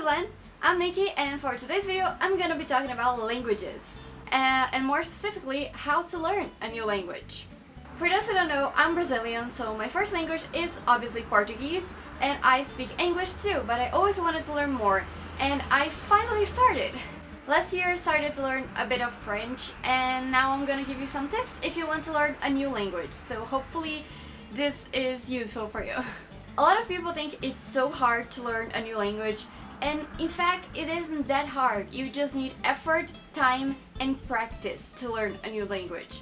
everyone, I'm Nikki, and for today's video I'm gonna be talking about languages and more specifically how to learn a new language. For those who don't know, I'm Brazilian, so my first language is obviously Portuguese, and I speak English too, but I always wanted to learn more, and I finally started. Last year I started to learn a bit of French, and now I'm gonna give you some tips if you want to learn a new language, so hopefully this is useful for you. A lot of people think it's so hard to learn a new language, and in fact it isn't that hard. You just need effort, time, and practice to learn a new language.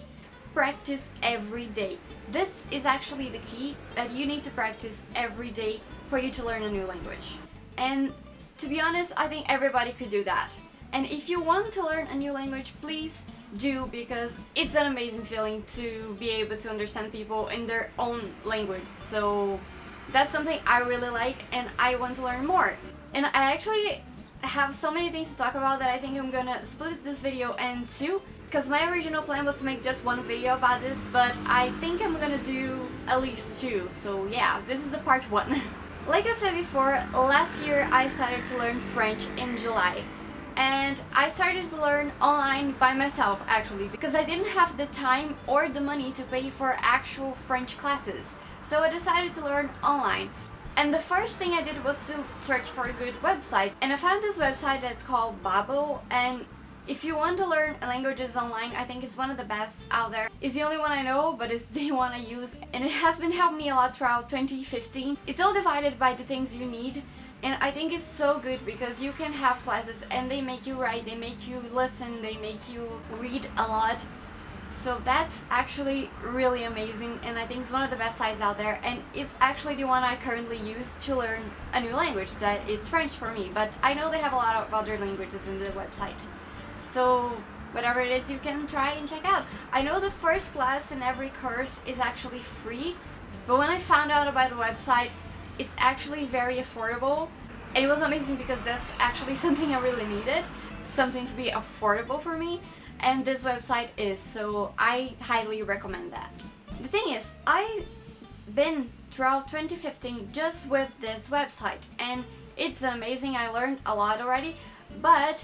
Practice every day. This is actually the key, that you need to practice every day for you to learn a new language. And to be honest, I think everybody could do that. And if you want to learn a new language, please do, because it's an amazing feeling to be able to understand people in their own language. So that's something I really like, and I want to learn more. And I actually have so many things to talk about that I think I'm gonna split this video in two, because my original plan was to make just one video about this, but I think I'm gonna do at least two. So yeah, this is the part one. Like I said before, last year I started to learn French in July. And I started to learn online by myself actually, because I didn't have the time or the money to pay for actual French classes. So I decided to learn online. And the first thing I did was to search for a good website. And I found this website that's called Babbel, and if you want to learn languages online, I think it's one of the best out there. It's the only one I know, but it's the one I use, and it has been helping me a lot throughout 2015. It's all divided by the things you need, and I think it's so good because you can have classes and they make you write, they make you listen, they make you read a lot. So that's actually really amazing, and I think it's one of the best sites out there, and it's actually the one I currently use to learn a new language, that is French for me, but I know they have a lot of other languages in the website. So whatever it is, you can try and check out. I know the first class in every course is actually free, but when I found out about the website, it's actually very affordable. And it was amazing because that's actually something I really needed, something to be affordable for me. And this website is, so I highly recommend that. The thing is, I've been throughout 2015 just with this website, and it's amazing. I learned a lot already, but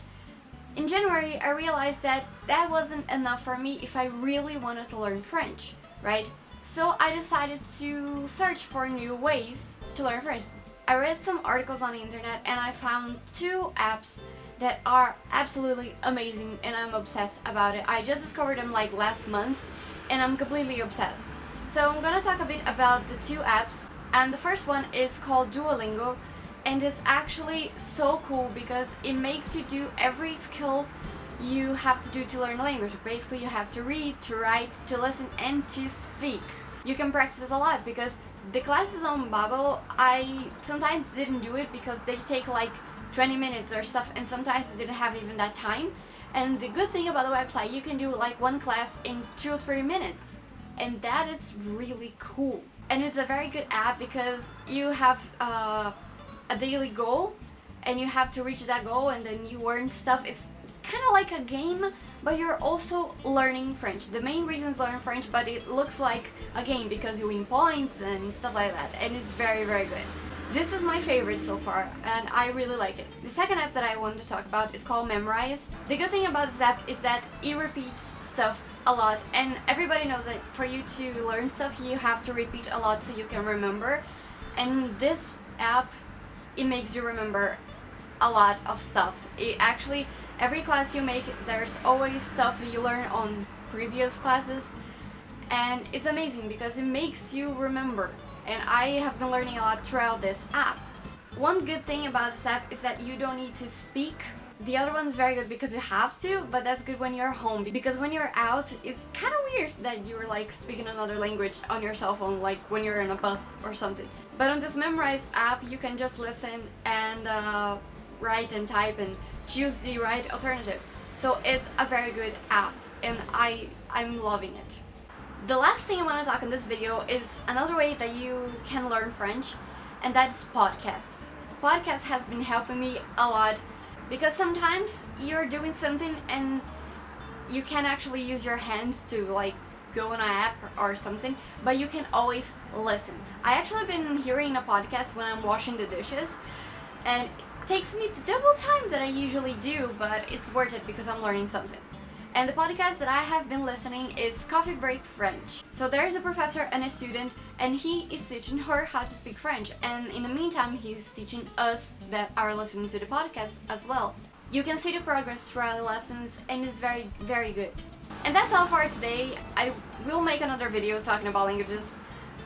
in January I realized that that wasn't enough for me if I really wanted to learn French, right? So I decided to search for new ways to learn French. I read some articles on the internet, and I found two apps that are absolutely amazing, and I'm obsessed about it. I just discovered them like last month, and I'm completely obsessed. So I'm gonna talk a bit about the two apps, and the first one is called Duolingo, and it's actually so cool because it makes you do every skill you have to do to learn a language. Basically, you have to read, to write, to listen, and to speak. You can practice a lot because the classes on Babbel, I sometimes didn't do it because they take like 20 minutes or stuff, and sometimes I didn't have even that time. And the good thing about the website, you can do like one class in 2 or 3 minutes, and that is really cool. And it's a very good app because you have a daily goal, and you have to reach that goal, and then you learn stuff. It's kind of like a game, but you're also learning French. The main reason is learn French, but it looks like a game because you win points and stuff like that, and it's very, very good. This is my favorite so far, and I really like it. The second app that I want to talk about is called Memrise. The good thing about this app is that it repeats stuff a lot, and everybody knows that for you to learn stuff, you have to repeat a lot so you can remember. And this app, it makes you remember a lot of stuff. It actually, every class you make, there's always stuff you learn on previous classes, and it's amazing because it makes you remember. And I have been learning a lot throughout this app. One good thing about this app is that you don't need to speak. The other one's very good because you have to, but that's good when you're home, because when you're out, it's kind of weird that you're like speaking another language on your cell phone, like when you're in a bus or something. But on this Memrise app, you can just listen and write and type and choose the right alternative. So it's a very good app, and I'm loving it. The last thing I want to talk in this video is another way that you can learn French, and that's podcasts. Podcasts has been helping me a lot because sometimes you're doing something and you can't actually use your hands to like go on an app or something, but you can always listen. I actually been hearing a podcast when I'm washing the dishes, and Takes me to double time that I usually do, but it's worth it because I'm learning something. And the podcast that I have been listening is Coffee Break French. So there's a professor and a student, and he is teaching her how to speak French. And in the meantime, he's teaching us that are listening to the podcast as well. You can see the progress throughout the lessons, and it's very, very good. And that's all for today. I will make another video talking about languages.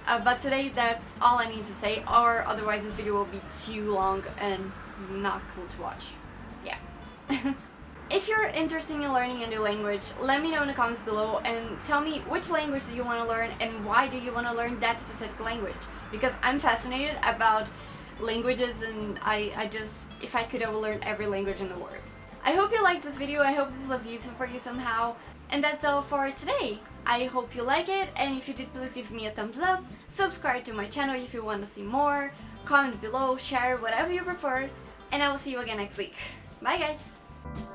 But today, that's all I need to say, or otherwise this video will be too long and not cool to watch. Yeah. If you're interested in learning a new language, let me know in the comments below and tell me which language do you want to learn and why do you want to learn that specific language. Because I'm fascinated about languages, and I just, if I could, I would learn every language in the world. I hope you liked this video, I hope this was useful for you somehow. And that's all for today. I hope you like it, and if you did, please give me a thumbs up, subscribe to my channel if you want to see more, comment below, share, whatever you prefer, and I will see you again next week. Bye guys!